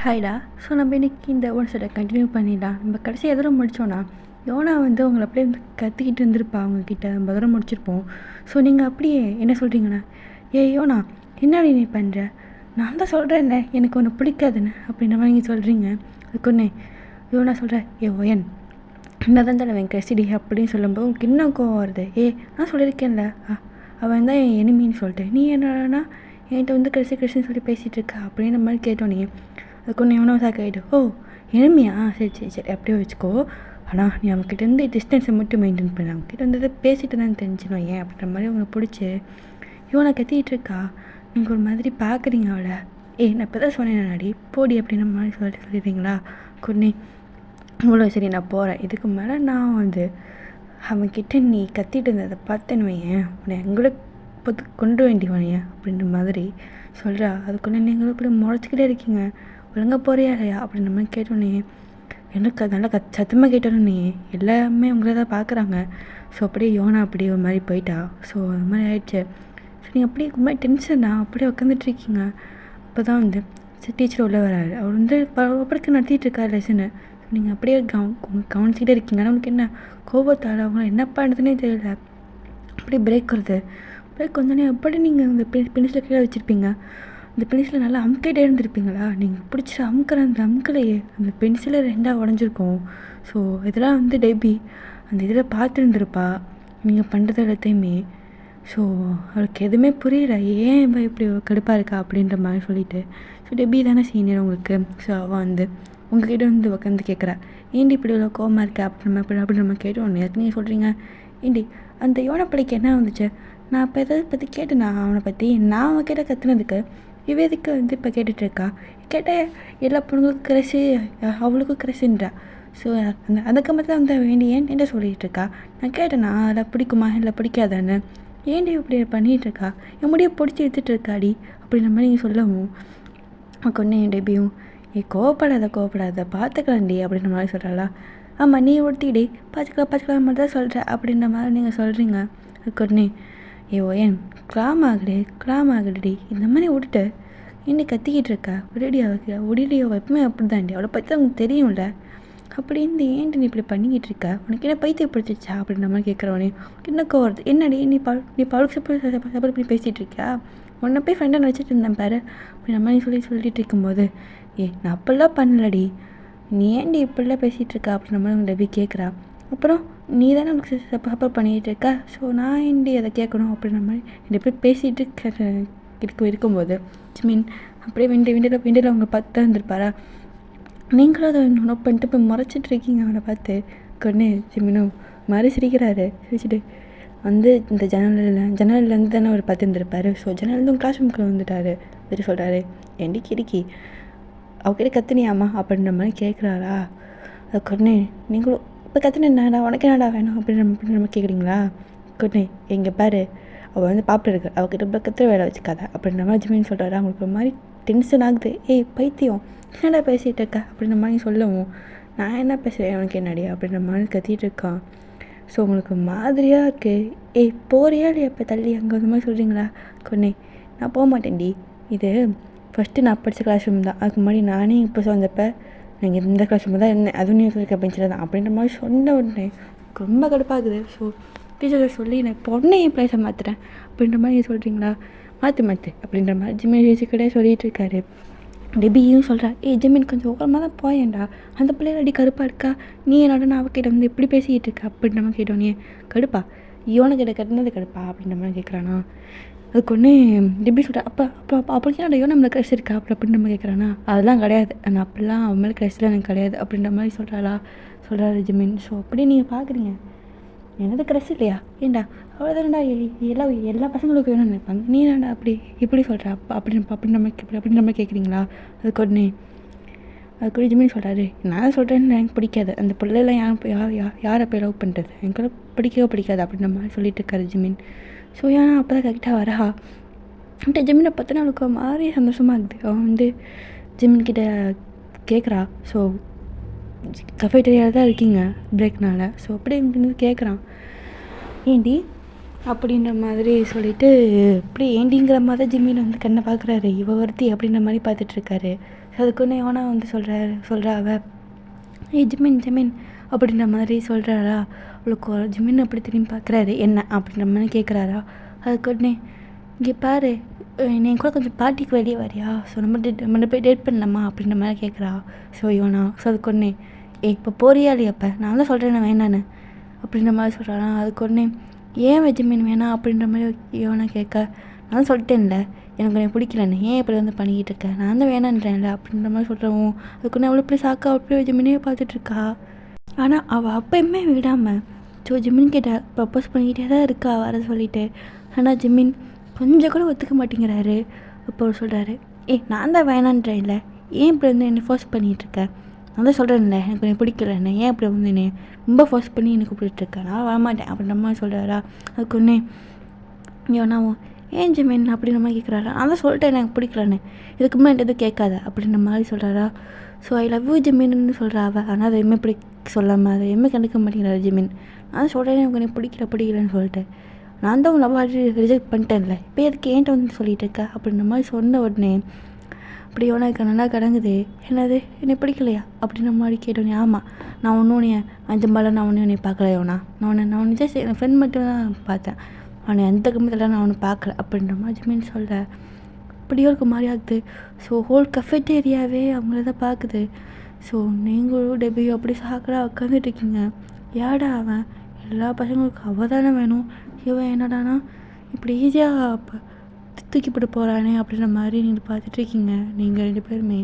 ஹாய்டா. So நம்ம இன்றைக்கி இந்த ஒன் சைடை கண்டினியூ பண்ணிடலாம். நம்ம கடைசி எதிர முடித்தோன்னா யோனா வந்து அவங்கள அப்படியே கத்திக்கிட்டு இருந்திருப்பா அவங்கக்கிட்ட. நம்ம எதிர முடிச்சிருப்போம். ஸோ நீங்கள் அப்படியே என்ன சொல்கிறீங்கண்ணா, யோனா என்னடி நீ பண்ணுற, நான் தான் சொல்கிறேன்ல எனக்கு ஒன்று பிடிக்காதுன்னு அப்படின்ற மாதிரி நீங்கள் சொல்கிறீங்க. அதுக்கு ஒன்று யோனா சொல்கிறேன், ஓயன் என்ன தான் தலைவன் கசிடி அப்படின்னு சொல்லும்போது உங்களுக்கு இன்னும் கோவம் வருது. நான் சொல்லியிருக்கேன்ல அவன் தான் என் எனிமின்னு சொல்லிட்டு நீ என்னன்னா என்கிட்ட வந்து கடைசின்னு சொல்லி பேசிகிட்டு இருக்கா அப்படின்ற மாதிரி கேட்டோன்னே அதுக்கு ஒன்று எவனோ சாக்காயிடு. எனிமியா, சரி அப்படியே வச்சுக்கோ. ஆனால் நீ அவங்ககிட்ட டிஸ்டன்ஸை மட்டும் மெயின்டைன் பண்ண, அவங்ககிட்ட வந்து பேசிட்டு தான் தெரிஞ்சுக்கணும் ஏன் அப்படின்ற மாதிரி அவங்க பிடிச்சி இவனை கத்திக்கிட்டு இருக்கா. நீங்கள் ஒரு மாதிரி பார்க்குறீங்க அவளை. நான் இப்போ தான் சொன்னேன் அடி போடி அப்படின்ற மாதிரி சொல்லிடுறீங்களா கொன்னே. இவ்வளோ சரி நான் போகிறேன், இதுக்கு மேலே நான் வந்து அவன்கிட்ட நீ கத்திட்டு இருந்ததை பார்த்தேன்னு வையன் உன்னை எங்களுக்கு பார்த்து கொண்டு வேண்டியவனையா அப்படின்ற மாதிரி சொல்கிறா. அதுக்குள்ளே நீங்களும் இப்படி முறைச்சிக்கிட்டே இருக்கீங்க, ஒழுங்காக போறியா இல்லையா அப்படின்ற மாதிரி கேட்டோன்னே எனக்கு அது நல்லா சத்தமாக கேட்டோன்னே எல்லாமே உங்களை தான் பார்க்குறாங்க. ஸோ அப்படியே யோனா அப்படியே ஒரு மாதிரி போயிட்டா. ஸோ அது மாதிரி ஆயிடுச்சு. ஸோ நீங்கள் அப்படியே ஒரு மாதிரி டென்ஷனா அப்படியே உட்காந்துட்ருக்கீங்க. அப்போ தான் வந்து டீச்சர் உள்ளே வராரு. அவர் வந்து படுக்க நடத்திட்டு இருக்காரு லெசனு. நீங்கள் அப்படியே கவனிச்சிக்கிட்டே இருக்கீங்க. ஆனால் உங்களுக்கு என்ன கோபத்தால் அவங்க என்ன பண்ணுறதுனே தெரியல. அப்படியே பிரேக் வருது. பிரேக் வந்தோடனே எப்படி நீங்கள் இந்த பென்சிலை கீழே வச்சுருப்பீங்க, அந்த பென்சிலை நல்லா அமுக்கிட்டே இருந்திருப்பீங்களா, நீங்கள் பிடிச்சி அமுக்கிற அந்த அமுக்கலையே அந்த பென்சிலை ரெண்டாக உடஞ்சிருக்கும். ஸோ இதெல்லாம் வந்து டெபி அந்த இதில் பார்த்துருந்துருப்பா நீங்கள் பண்ணுறது எல்லாத்தையுமே. ஸோ அவளுக்கு எதுவுமே புரியல, ஏன் இவன் இப்படி கடுப்பாக இருக்கா அப்படின்ற மாதிரி சொல்லிட்டு. ஸோ டெபி தானே சீனியர் உங்களுக்கு. ஸோ அவள் வந்து உங்ககிட்ட வந்து உட்காந்து கேட்குறா, ஏண்டி இப்படி இவ்வளோ கோவமாக இருக்கா அப்படின்ற மாதிரி கேட்டோன்னே அதுக்கு நீங்கள் சொல்கிறீங்க, ஏண்டி அந்த யோனா பிள்ளைக்கு என்ன வந்துச்சு, நான் இப்போ எதாவது பற்றி கேட்டேனா அவனை பற்றி, நான் அவன் கிட்ட கற்றுனதுக்கு விவேதிக்கு வந்து இப்போ கேட்டுட்ருக்கா. கேட்டால் எல்லா பொண்ணுங்களுக்கும் கிரஷு, அவளுக்கும் கிரஷுன்றா. ஸோ அந்த கம்பத்தில் வந்து வேண்டி ஏன்ட்ட சொல்லிகிட்டு இருக்கா. நான் கேட்டேனா அதில் பிடிக்குமா இல்லை பிடிக்காதான்னு, ஏன்டி இப்படி பண்ணிகிட்ருக்கா, என் முடியை பிடிச்சி எடுத்துகிட்டு இருக்காடி அப்படின்ற மாதிரி நீங்கள் சொல்லவும் கொன்னே என் டெபியும் கோவப்படாத பார்த்துக்கலாண்டி அப்படின்ற மாதிரி சொல்கிறாளா. ஆமாம் நீ ஒருத்திடி பார்த்துக்கலாம் மட்டும் தான் சொல்கிற அப்படின்ற மாதிரி நீங்கள் சொல்கிறீங்க. கொன்னே ஓயன் கிளாம் ஆகுடி இந்த மாதிரி விட்டுட்டு என்ன கத்திக்கிட்டு இருக்கா, ஒடிடியோ எப்பவுமே அப்படி தாண்டி, அவளை பற்றி அவங்களுக்கு தெரியும்ல, அப்படி இந்த ஏன்ட்டு நீ இப்படி பண்ணிக்கிட்டு இருக்கா, உனக்கு என்ன பைத்தியம் பிடிச்சிச்சா அப்படின்ற மாதிரி கேட்குறவனே என்ன கோவருது. என்னடி நீ பழுக்கு சப்போர்ட் பண்ணி பேசிகிட்டு இருக்கியா, உன்னை போய் ஃப்ரெண்டை நினச்சிட்டு இருந்தேன் பாரு அப்படின்ற மாதிரி சொல்லிட்டு இருக்கும்போது நான் அப்படிலாம் பண்ணலடி, நீ ஏன்டி இப்படிலாம் பேசிகிட்டு இருக்கா அப்படின்ற மாதிரி உங்கள் டெபி கேட்குறா. அப்புறம் நீ தானே உனக்கு சப்போர்ட் பண்ணிகிட்டு இருக்கா, ஸோ நான் ஏன்டி அதை கேட்கணும் அப்படின்ற மாதிரி எப்படி பேசிகிட்டு இருக்கும்போது மீன் அப்படியே விண்டில் அவங்க பார்த்து தான் இருந்திருப்பாரா. நீங்களும் அதை நோட் பண்ணிட்டு போய் முறைச்சிட்டு இருக்கீங்க அவனை பார்த்து. கொன்னே ஜிமினும் மாதிரி சிரிக்கிறாரு. சிரிச்சுட்டு வந்து இந்த ஜன்னல்லேருந்து தானே அவர் பார்த்துருந்துருப்பாரு. ஸோ ஜன்னல்லேருந்து கிளாஸ் ரூமுக்குள்ள வந்துட்டார். சரி சொல்கிறாரு, ஏண்டி கிறுக்கி அவகிட்ட கத்துனியாமா அப்படின்ற மாதிரி கேட்குறாரா. அது கொன்னே நீங்களும் இப்போ கத்துனேன்டா உனக்கு என்னடா வேணும் அப்படின்ற மாதிரி கேட்குறீங்களா. கொன்னே எங்கே பாரு அவள் வந்து பாப்பிட்டு இருக்கு, அவகிட்ட இப்போ கத்துற வேலை வச்சுக்காத அப்படின்ற மாதிரி ஜிமின்னு சொல்கிறாரு. அவங்களுக்கு ஒரு மாதிரி டென்ஷன் ஆகுது. பைத்தியம் என்னடா பேசிகிட்டு இருக்கா அப்படின்ற மாதிரி சொல்லவும், நான் என்ன பேசுகிறேன் அவனுக்கு என்னடி அப்படின்ற மாதிரி கத்திகிட்டு இருக்கான். ஸோ உங்களுக்கு மாதிரியாக இருக்குது. போறியா இல்லையா இப்போ தள்ளி அங்கே அந்த மாதிரி சொல்கிறீங்களா. கொன்னே நான் போக மாட்டேன்டி, இது ஃபஸ்ட்டு நான் படித்த கிளாஸ் ரூம் தான், அதுக்கு முன்னாடி நானே இப்போ வந்தப்போ நீங்கள் இந்த கிளாஸ் ரூம் தான் இருந்தேன், அதுவும் நீங்கள் சொல்லிக்க பெஞ்சில் தான் அப்படின்ற மாதிரி சொன்ன உடனே ரொம்ப கடுப்பாகுது. ஸோ டீச்சர் சொல்லி நான் பொண்ணை என் பிளேஸை மாற்றுறேன் அப்படின்ற மாதிரி நீங்கள் சொல்கிறீங்களா, மாற்று அப்படின்ற மாதிரி ஜிம்மின் டீச்சர்கிட்டே சொல்லிகிட்டு இருக்காரு. டெபியும் சொல்கிறா, ஜிம்மின் கொஞ்சம் ஓரமாக தான் போயேன்டா, அந்த பிள்ளைகள் அடி கடுப்பாக இருக்கா, நீ என்னோட நான் அவகிட்ட வந்து எப்படி பேசிக்கிட்டு இருக்கா அப்படின்ற மாதிரி கேட்டோன்னே கடுப்பா யோனக்கிட்ட கட்டினது கடுப்பா அப்படின்ற மாதிரி கேட்குறானா. அதுக்கு ஒன்று டெபி சொல்கிறா, அப்போ என்னோட யோனா நம்மளை க்ரெஷ் இருக்கா அப்படின்ற மாதிரி கேட்குறானா. அதெல்லாம் கிடையாது, நான் அப்படிலாம் அவன் மேலே க்ரெஷ்லாம் எனக்கு கிடையாது அப்படின்ற மாதிரி சொல்கிறாரு ஜிம்மின். ஸோ அப்படியே நீங்கள் பார்க்குறீங்க, எனது க்ரெஷ் இல்லையா, ஏண்டா அவ்வளோதான்டா எல்லா பசங்களுக்கும் வேணும்னு நினைப்பாங்க, நீ ஏன்டா அப்படி இப்படி சொல்கிறா அப்படின்ற மாதிரி கேட்குறீங்களா. அதுக்கு ஜிம்மின் சொல்கிறாரு, நான் சொல்கிறேன்னு எனக்கு பிடிக்காது, அந்த பிள்ளைலாம் யாரை போய் லவ் பண்ணுறது, எனக்கு பிடிக்காது அப்படின்ற மாதிரி சொல்லிட்டு இருக்காரு ஜிம்மின். ஸோ ஏன்னா அப்போ தான் கரெக்டாக வரா அப்படின்ட்டு ஜிம்மினை பார்த்தோன்னா அவளுக்கு மாதிரி சந்தோஷமாக இருக்குது. அவன் வந்து ஜிம்மின்கிட்ட கேட்குறா. ஸோ கஃபேட்டரியாவில் தான் இருக்கீங்க பிரேக்னால், ஸோ அப்படியே இருந்து கேட்குறான், ஏண்டி அப்படின்ற மாதிரி சொல்லிவிட்டு இப்படி ஏண்டிங்கிற மாதிரி ஜிம்மின் வந்து கண்ணை பார்க்குறாரு. இவ ஒருத்தி அப்படின்ற மாதிரி பார்த்துட்ருக்காரு. அதுக்குன்னு யோனா வந்து சொல்கிறா அவள், ஏய் ஜிமின் அப்படின்ற மாதிரி சொல்கிறாரா. அவளுக்கு ஜிமின் அப்படி திரும்பி பார்க்குறாரு, என்ன அப்படின்ற மாதிரி கேட்குறாரா. அதுக்குன்னே, இங்கே பாரு, நீ கூட கொஞ்சம் பார்ட்டிக்கு வெளியே வரியா, ஸோ நம்ம போய் டேட் பண்ணலாமா அப்படின்ற மாதிரி கேட்குறா. ஸோ யோனா அதுக்குன்னே, இப்போ போறியா இல்லையா, அப்போ நான் தான் சொல்கிறேன் வேணான்னு அப்படின்ற மாதிரி சொல்கிறானா. அதுக்குன்னே, ஏன் ஜிமின் வேணாம் அப்படின்ற மாதிரி யோனா கேட்க, நான் சொல்லிட்டேன்ல எனக்கு கொஞ்சம் பிடிக்கலன்னு, ஏன் இப்படி வந்து பண்ணிக்கிட்டு இருக்கேன், நான் தான் வேணான்றேன்ல அப்படின்ற மாதிரி சொல்கிறவும். அதுக்குன்னு அவளை இப்படி சாக்கா அப்படி ஜிமினே பார்த்துட்ருக்கா. ஆனால் அவள் அப்பயுமே விடாமல் ஜிமின் கிட்ட ப்ரப்போஸ் பண்ணிக்கிட்டே தான் இருக்கா வர சொல்லிட்டு. ஆனால் ஜிமின் கொஞ்சம் கூட ஒத்துக்க மாட்டேங்கிறாரு. அப்போ அவர் சொல்கிறாரு, நான் தான் வேணான்றேன்ல, ஏன் இப்படி வந்து என்னை ஃபோர்ஸ் பண்ணிகிட்ருக்கேன், நான் தான் சொல்கிறேன்ல எனக்கு கொஞ்சம் பிடிக்கலன்னு, ஏன் இப்படி வந்து என்னை ரொம்ப ஃபோர்ஸ் பண்ணி எனக்கு கூப்பிட்டுருக்கேன், நான் வரமாட்டேன் அப்படின்ற மாதிரி சொல்கிறாரா. அதுக்கு ஒன்றே யோனாவும், ஏன் ஜிமின் அப்படின்ற மாதிரி கேட்குறாரா. நான் தான் சொல்லிட்டேன் எனக்கு பிடிக்கலன்னு, இதுக்கு முன்னாடி எதுவும் கேட்காத அப்படின்ற மாதிரி சொல்கிறாரா. ஸோ ஐ லவ் யூ ஜிமின்னு சொல்கிறா அவள். ஆனால் அதை எதுவுமே சொல்லாமல் அதை எதுவுமே கண்டுக்க மாட்டேங்கிறாரு ஜிமின். நான் சொல்கிறேன் எனக்கு கொஞ்சம் பிடிக்கலன்னு சொல்லிட்டு, நான் தான் உங்களை ரிஜெக்ட் பண்ணிட்டேன்ல, இப்போ எதுக்கு ஏன்ட்ட வந்து சொல்லிகிட்டு இருக்க அப்படின்ற மாதிரி சொன்ன உடனே அப்படி உனக்கு நல்லா கடங்குது. என்னது என்னை பிடிக்கலையா அப்படின்ற மாதிரி கேட்டோன்னே, ஆமாம் நான் ஒன்றும் நீ அந்த மாதிரிலாம் நான் ஒன்றும் நீ பார்க்கலையோண்ணா, நான் ஜஸ்ட் என் ஃப்ரெண்ட் மட்டும் தான் பார்த்தேன், அவனை எந்த கம்பத்தில் நான் ஒன்றும் பார்க்கல அப்படின்ற மாதிரி ஜிமின் சொல்ல அப்படியே ஒரு மாதிரி ஆகுது. ஸோ ஹோல் கஃபெட்டேரியாவே அவங்கள தான் பார்க்குது. ஸோ நீங்களும் டெபியும் அப்படி சாக்கடா உட்காந்துட்டு இருக்கீங்க. ஏடா அவன் எல்லா பசங்களுக்கும் அவள் தானே வேணும், இவன் என்னடானா இப்படி ஈஸியாக அப்போ தூக்கி போட்டு போகிறானே அப்படின்ற மாதிரி நீங்கள் பார்த்துட்ருக்கீங்க நீங்கள் 2 பேருமே.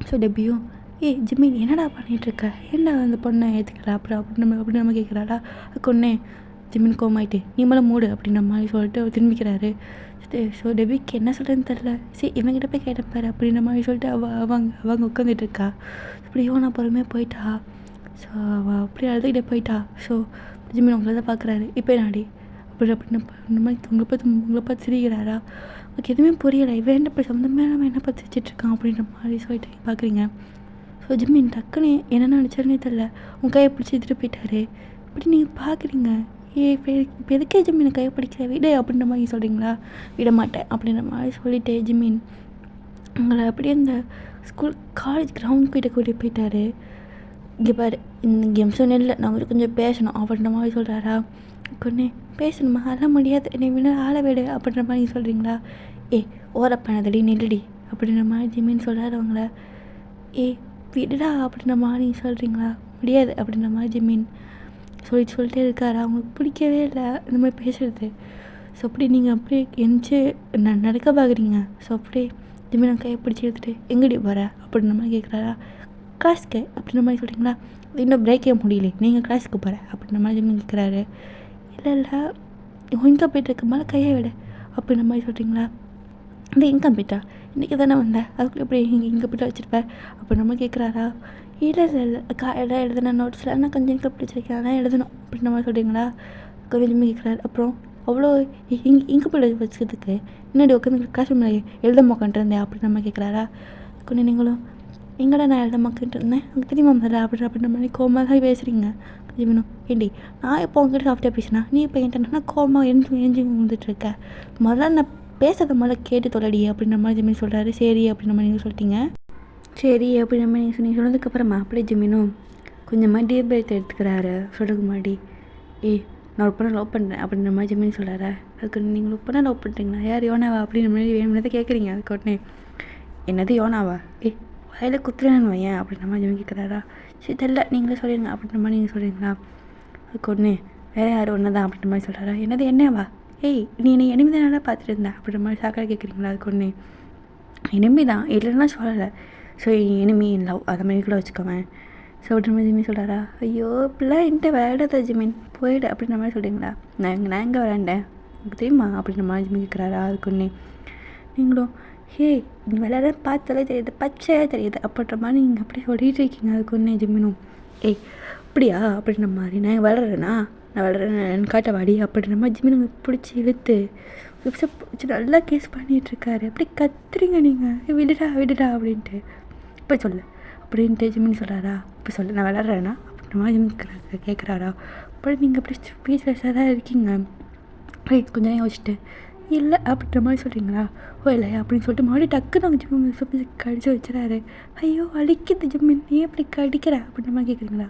ஸோ டெபியும், ஜிமின் என்னடா பண்ணிகிட்ருக்க, என்ன அந்த பொண்ணை ஏற்றுக்கல அப்படி நம்ம கேட்குறாடா. அதுக்கு ஒன்றே ஜிமின் கோமாயிட்டு, நீ மேலே மூடு அப்படின்ற மாதிரி சொல்லிட்டு அவர் திரும்பிக்கிறாரு. ஸோ டெபிக்கு என்ன சொல்கிறேன்னு தெரில, சரி இவங்கிட்ட போய் கேட்டப்பாரு அப்படின்ற மாதிரி சொல்லிட்டு அவங்க உட்காந்துட்டு இருக்கா. இப்படி யோனா பொறுமையாக போயிட்டா. ஸோ அவள் அப்படி அழுதுகிட்டே போயிட்டா. ஸோ ஜிமின் உங்களை தான் பார்க்குறாரு, இப்போ நாடி அப்படின்னு உங்களை பார்த்து சிரிக்கிறாரா. அவருக்கு எதுவுமே புரியலை, இவன் என்ன இப்படி சம்மந்தமே நம்ம என்ன பார்த்து வச்சிட்ருக்கான் அப்படின்ற மாதிரி சொல்லிட்டு பார்க்குறீங்க. ஸோ ஜிமின் டக்குன்னு என்ன நினச்சாருன்னே தெரில, உங்கள் கையை பிடிச்சி எடுத்துகிட்டு போயிட்டாரு. இப்படி நீங்கள் பார்க்குறீங்க, இப்போ எதுக்கே ஜிமின் கையை பிடிக்கிற விடு அப்படின்ற மாதிரி சொல்கிறீங்களா, விட மாட்டேன் அப்படின்ற மாதிரி சொல்லிட்டு ஜிமின் உங்களை அப்படியே இந்த காலேஜ் கிரவுண்ட் கிட்டே கூட்டிகிட்டு போயிட்டாரு. இங்கே பாரு, இந்த கேம்ஸும் நெல்லை நான் உங்களுக்கு கொஞ்சம் பேசணும் அப்படின்ற மாதிரி சொல்கிறாரா. கொன்னே, பேசணுமா, அதெல்லாம் முடியாது, என்னை வேணா ஆள விடு அப்படின்ற மாதிரி சொல்கிறீங்களா. ஓரப்பானதடி நெல்லடி அப்படின்ற மாதிரி ஜிமின் சொல்கிறாரு அவங்கள. விடுடா அப்படின்ற மாதிரி சொல்கிறீங்களா, முடியாது அப்படின்ற மாதிரி ஜிமின் சொல்லிட்டே இருக்காரு. அவங்களுக்கு பிடிக்கவே இல்லை இந்த மாதிரி பேசுகிறது. ஸோ அப்படி நீங்கள் அப்படியே எந்திச்சு நடக்க பார்க்குறீங்க. ஸோ அப்படியே ஜிமின் கையை பிடிச்சி எடுத்துகிட்டு எங்கடி போகிற அப்படின்ற மாதிரி கேட்குறாரா. கிளாஸ்க்கு அப்படின்ற மாதிரி சொல்கிறீங்களா, இன்னும் பிரேக்கே முடியல, நீங்கள் கிளாஸுக்கு போகிற அப்படின்ற மாதிரி ஜிமின் கேட்குறாரு. இல்லை எங்கே போய்ட்டு மேலே கையை விட அப்படின்ற மாதிரி சொல்கிறீங்களா. இந்த எங்கே போயிட்டா, இன்றைக்கி தானே வந்தேன், அதுக்குள்ளே எப்படி இங்கே போய்ட்டு வச்சுருப்பேன் அப்படின்ற மாதிரி கேட்குறாரா. இல்லை காலையில் எழுதின நோட்ஸில் நான் கொஞ்சம் இங்கே பிடிச்சிருக்கேன், அதான் எழுதணும் அப்படின்ற மாதிரி சொல்கிறீங்களா. கொஞ்சம் கேட்குறாரு. அப்புறம் அவ்வளோ இங்கே போய் வச்சுக்கிறதுக்கு முன்னாடி உட்காந்து கிளாஸ் ரூமில் எழுத உட்காந்துருந்தேன் அப்படின்ற மாதிரி கேட்குறாரா. கொஞ்சம் நீங்களும் எங்கடா நான் எழுத உட்காந்துட்டு இருந்தேன், அங்கே தெரியுமா முதல்ல அப்படின்ற மாதிரி கோமாக தான் பேசுகிறீங்க. ஜிமினும், ஏண்டி நான் இப்போ உங்ககிட்ட சாஃப்டாக பேசினா, நீ இப்போ என்கிட்ட கோமாக எஞ்சி வந்துட்டுருக்க, முதல்ல நான் பேசுகிறத முதல்ல கேட்டு தொலைடி அப்படின்ற மாதிரி ஜிமின் சொல்கிறாரு. சரி அப்படின்ற மாதிரி நீங்கள் சொல்லிட்டீங்க. சரி அப்படின்ற மாதிரி நீங்கள் சொன்னதுக்கப்புறமா அப்படியே ஜிமினும் கொஞ்சமாக டீப் பிரேத் எடுத்துக்கிறாரு. சொல்கிறதுக்கு முன்னாடி, நான் ஒரு பொண்ணை லவ் பண்ணுறேன் அப்படின்ற மாதிரி ஜிமின் சொல்கிறாரு. அதுக்கு நீங்கள் ஒரு பொண்ணை லவ் பண்ணுறீங்களா, யார் யோனாவா அப்படின்ற மாதிரி வேணும்னதை கேட்குறீங்க. அதுக்கு உடனே, என்னது யோனாவா, வயலில் குத்துறேன்னு வையன் அப்படின்ற மாதிரி ஜிமின் கேட்குறாரா. சரி தெரியல நீங்களே சொல்லிடுங்க அப்படின்ற மாதிரி நீங்கள் சொல்கிறீங்களா. அதுக்கு ஒன்று வேறு யார் ஒன்று தான் அப்படின்ற மாதிரி சொல்கிறாரா. என்னது என்னவா, நீ எனிமி தானே பார்த்துட்டு இருந்தேன் அப்படின்ற மாதிரி சாக்காக கேட்குறீங்களா. அதுக்கு ஒன்று எனிமி தான் இல்லைன்னா சொல்லலை, ஸோ எனிமி லவ் அதை மாதிரி கூட வச்சுக்கோவேன். ஸோ அப்படின்ற மாதிரி ஜிமின் சொல்கிறாரா. ஐயோ இப்படிலாம் என்கிட்ட விளையாடாத ஜிமின், போயிடு அப்படின்ற மாதிரி சொல்கிறீங்களா. நான் எங்கே விளையாண்டேன் எனக்கு தெரியுமா அப்படின்ற மாதிரி ஜிமின் கேட்குறாரா. அதுக்கு ஒன்று நீங்களும், நீ விளையாட பார்த்தாலே தெரியுது, பச்சையாக தெரியுது அப்படின்ற மாதிரி நீங்கள் அப்படியே சொல்லிகிட்டு இருக்கீங்க. அதுக்கு ஒன்று ஜிமினும், அப்படியா அப்படின்ற மாதிரி நான் வளர்றேன்னு காட்ட வாடி அப்படின்ற மாதிரி ஜிமின் பிடிச்சி இழுத்து பிடிச்சி நல்லா கேஸ் பண்ணிகிட்ருக்காரு. அப்படி கத்துறீங்க நீங்கள், விடுடா அப்படின்ட்டு. இப்போ சொல்லு அப்படின்ட்டு ஜிமின் சொல்கிறாரா. இப்போ சொல்லு நான் விளாட்றேன்னா அப்படின்ற மாதிரி ஜிமின் கேட்குறாரா. அப்படி நீங்கள் அப்படி ஸ்பீச்லெஸ்ஸாக தான் இருக்கீங்க. கொஞ்சம் நேரம் யோசிச்சுட்டு, இல்லை அப்படின்ற மாதிரி சொல்கிறீங்களா? ஓ இல்லையா அப்படின்னு சொல்லிட்டு மறுபடியும் டக்குன்னு அவங்க ஜிம்மின் சொல்லி கடிச்சு வச்சுறாரு. ஐயோ வலிக்குது ஜிம்மின், நீ எப்படி கடிக்கிற அப்படின்ற மாதிரி கேட்குறீங்களா?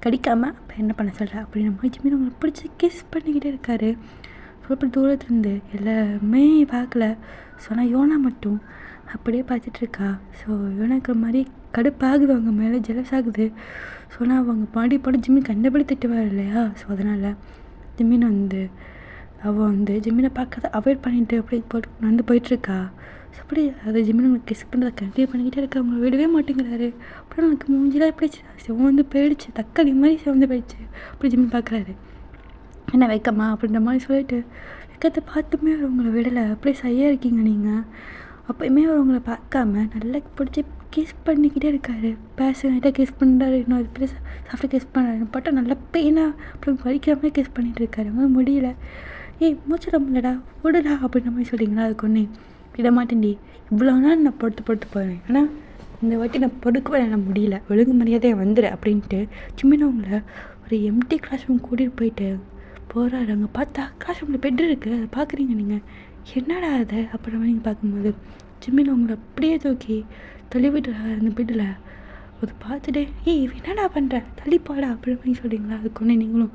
கடிக்காமல் இப்போ என்ன பண்ண சொல்கிற அப்படின்ற மாதிரி ஜிம்மின் அவங்களை பிடிச்சி கிஸ் பண்ணிக்கிட்டே இருக்காரு. சொல்லப்போ தூரத்துலேருந்து எல்லாமே பார்க்கல. ஸோ ஆனால் யோனா மட்டும் அப்படியே பார்த்துட்ருக்கா. ஸோ யோனாக்கு மாதிரி கடுப்பாகுது, அவங்க மேலே ஜெலஸ் ஆகுது. ஸோ ஆனால் அவங்க பாடி ஜிம்மின் கண்டபடி திட்டுவார் இல்லையா? ஸோ அதனால் ஜிம்மின் அவள் ஜிம்மினை பார்க்கறத அவாய்ட் பண்ணிட்டு அப்படியே நடந்து போயிட்டுருக்கா. ஸோ அப்படி அதை ஜிம்மின் அவங்களுக்கு கிஸ் பண்ணுறதை கண்டினியூ பண்ணிக்கிட்டே இருக்கா. அவங்கள விடவே மாட்டேங்கிறாரு. அப்புறம் எனக்கு மூஞ்சிலாம் எப்படி சிவந்து போயிடுச்சு, தக்காளி மாதிரி சிவந்து போயிடுச்சு. அப்படி ஜிம்மின் பார்க்குறாரு. என்ன வைக்கம்மா அப்படின்ற மாதிரி சொல்லிட்டு வெக்கத்தை பார்த்துமே அவர் உங்களை விடலை. அப்படியே சரியாக இருக்கீங்க நீங்கள். அப்போயுமே அவர் உங்களை பார்க்காம நல்லா பிடிச்சி கிஸ் பண்ணிக்கிட்டே இருக்காரு. பேஷனேட்டாக கிஸ் பண்ணுறாரு. இன்னும் அது பெரிய சாஃப்டாக கிஸ் பண்ணுறாரு. பட்டா நல்லா பெயினாக அப்புறம் வலிக்கிற மாதிரி கிஸ் பண்ணிகிட்டு இருக்காரு. அவங்க முடியல. ஏய் மூச்சிட முடியலடா விடுடா அப்படின்ற மாதிரி சொல்கிறீங்களா? அதுக்கு ஒன்று விட மாட்டேன்டி, இவ்வளோ நாள் நான் படுத்து போகிறேன், ஆனால் இந்த வாட்டி நான் படுக்கவே என்னால் முடியல, ஒழுங்கு மரியாதையை வந்துடு அப்படின்ட்டு ஜிம்மின் அவங்கள ஒரு எம்டி கிளாஸ் ரூம் கூட்டிகிட்டு போயிட்டு போகிறாரு. அங்கே பார்த்தா கிளாஸ் ரூமில் பெட் இருக்குது. அதை பார்க்குறீங்க நீங்கள், என்னடா அதை அப்படின்ற மாதிரி நீங்கள் பார்க்கும்போது ஜிம்மின் அவங்கள அப்படியே தூக்கி தள்ளி விட்டுறாரு அந்த பெட்டில். அதை பார்த்துட்டு ஏய் என்னடா பண்ணுற, தள்ளிப்பாடா அப்படின்ற மாதிரி சொல்கிறீங்களா? அதுக்கு ஒன்று நீங்களும்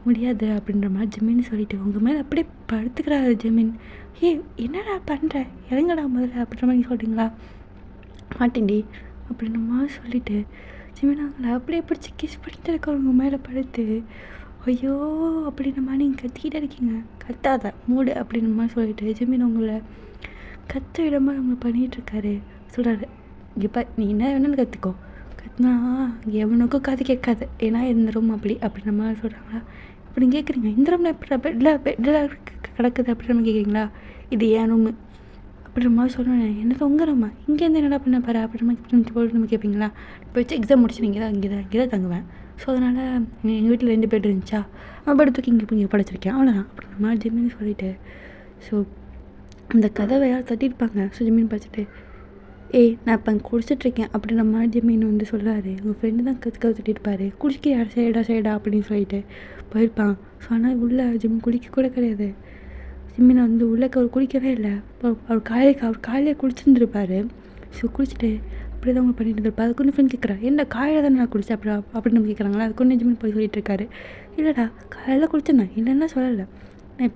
முடியாது அப்படின்ற மாதிரி ஜிம்மின்னு சொல்லிட்டு உங்கள் மேலே அப்படியே படுத்துக்கிறாரு ஜிம்மின். ஏய் என்னடா பண்ணுற, இறங்கடா முதல்ல அப்படின்ற மாதிரி சொல்கிறீங்களா? மாட்டேன்டி அப்படின்ற மாதிரி சொல்லிவிட்டு ஜிம்மின் அவங்கள அப்படியே பிடிச்சி கிஸ் பண்ணிட்டு இருக்கவங்க மேலே படுத்து ஐயோ அப்படின்ற மாதிரி நீங்கள் கத்திக்கிட்டே இருக்கீங்க. கத்தாத மூடு அப்படின்ற மாதிரி சொல்லிட்டு ஜிம்மின் அவங்கள கத்த விட மாதிரி அவங்க பண்ணிகிட்ருக்காரு. சொல்கிறாரு, இப்போ நீ என்ன வேணும்னு கற்றுக்கோ, கத்துனா எவனுக்கும் காது கேட்காது, ஏன்னா இந்த ரூம் அப்படின்ற மாதிரி சொல்கிறாங்களா? அப்படி கேட்குறீங்க, இந்த ரூமில் எப்படி பெட்டில் கிடக்குது அப்படின்ற மாதிரி கேட்குறீங்களா? இது என் ரூமு அப்படின்ற மாதிரி சொல்லணும். என்னது உங்கள் ரூமா, இங்கேருந்து என்னடா பண்ண பாரு அப்படின்ற மாதிரி போட்டு நம்ம கேட்பீங்களா? இப்போ வச்சு எக்ஸாம் முடிச்சு நீங்கள் தான் இங்கே தான் தங்குவேன். ஸோ அதனால் எங்கள் வீட்டில் 2 பெட் இருந்துச்சா, பெட் தூக்கி இங்கே படைச்சிருக்கேன் அவ்வளோதான் அப்படின்ற மாதிரி ஜிம்மின்னு சொல்லிவிட்டு ஸோ அந்த கதவை யார் தட்டியிருப்பாங்க. ஸோ ஜிம்மின்னு பார்த்துட்டு ஏய் நான் இப்போ அங்கே குடிச்சிட்ருக்கேன் அப்படின்ற மாதிரி ஜிம்மின் சொல்கிறாரு. உங்கள் ஃப்ரெண்டு தான் கற்று தட்டியிருப்பார், குடிக்க சைடா அப்படின்னு சொல்லிட்டு போயிருப்பான். ஸோ ஆனால் உள்ளே ஜிம்மின் குளிக்க கூட கிடையாது. ஜிம்மினை உள்ளக்க அவர் குளிக்கவே இல்லை. அவர் காலையில் குளிச்சுருந்துருப்பார். ஸோ குளிச்சுட்டு அப்படி தான் அவங்க பண்ணிட்டு இருந்திருப்பார். அதுக்கு ஒன்று ஃப்ரெண்ட் கேட்குறா, என்ன காலையில் தான் நான் குளிச்சேன் அப்படின்னு நம்ம கேட்குறாங்களா? அதுக்கு ஒன்று ஜிம்மின் போய் சொல்லிட்டு இருக்காரு. இல்லைடா காலையில் குளிச்சிருந்தேன், இல்லைன்னா சொல்லலை, நான்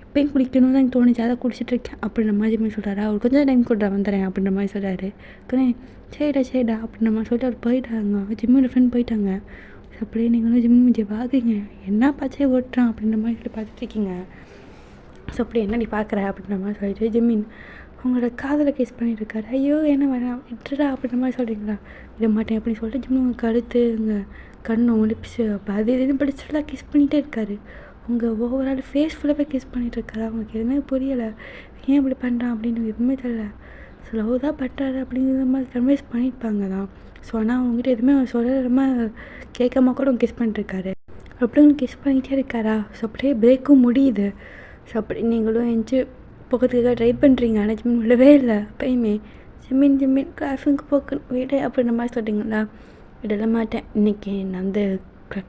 இப்போயும் குளிக்கணும்னு தான் எனக்கு தோணுச்சு, அதை குடிச்சிட்ருக்கேன் அப்படின்ற மாதிரி ஜிம்மின் சொல்கிறாரு. அவர் கொஞ்சம் டைம் கொடுறா வந்துடுறேன் அப்படின்ற மாதிரி சொல்கிறாரு. சரிடா அப்படின்ற மாதிரி சொல்லிட்டு அவர் போயிட்டாங்க. ஜிம்மியோட ஃப்ரெண்ட் போயிட்டாங்க. அப்படியே நீங்களும் ஜிம்மின் மூஞ்சியை பார்க்குறீங்க, என்ன பச்சை ஓட்டுறான் அப்படின்ற மாதிரி சொல்லிட்டு பார்த்துட்ருக்கீங்க. ஸோ அப்படி என்ன நீ பார்க்குற அப்படின்ற மாதிரி சொல்லிட்டு ஜிம்மின் அவங்களோட காதில் கேஸ் பண்ணிட்டுருக்காரு. ஐயோ என்ன வேணாம் விட்டுறா அப்படின்ற மாதிரி சொல்கிறீங்களா? விட மாட்டேன் அப்படின்னு சொல்லிட்டு ஜிம்மின் உங்கள் கழுத்து உங்கள் கண்ணும் லிப்ஸு அப்போ அது எதுவும் படிச்சு ஃபுல்லாக கிஸ் பண்ணிகிட்டே இருக்காரு. உங்கள் ஓவரால் ஃபேஸ் ஃபுல்லாகவே கிஸ் பண்ணிகிட்ருக்காரு. அவங்களுக்கு எதுவுமே புரியலை, ஏன் இப்படி பண்ணுறான் அப்படின்னு எதுவுமே தெரியல. ஸோ லவ் தான் பண்ணுறாரு அப்படிங்கிற மாதிரி கன்வின்ஸ் பண்ணியிருப்பாங்க தான். ஸோ ஆனால் அவங்ககிட்ட எதுவுமே ரொம்ப கேட்காம கூட அவங்க கிஸ் பண்ணிட்டுருக்காரு. அப்படி அவங்க கிஸ் பண்ணிகிட்டே இருக்காரா? ஸோ அப்படியே பிரேக்கும் முடியுது. ஸோ அப்படி நீங்களும் எஞ்சி போகிறதுக்காக ட்ரை பண்ணுறீங்க. ஆனால் ஜிம்மின் விடவே இல்லை. அப்பயுமே ஜிம்மின் கிளாஸுக்கு போக்கு விட அப்படின்ற மாதிரி சொல்கிறீங்களா? விடல மாட்டேன், இன்றைக்கி நான்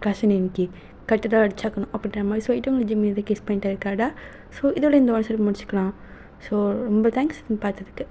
கிளாஸுன்னு இன்றைக்கி கட்டுதான் அடிச்சாக்கணும் அப்படின்ற மாதிரி சொல்லிட்டு உங்களுக்கு ஜிம்மின் இதை கிஸ் பண்ணிட்டு இருக்காடா. ஸோ இதோட இந்த ஒன் சைடு முடிச்சுக்கலாம். ஸோ ரொம்ப தேங்க்ஸ் பார்த்ததுக்கு.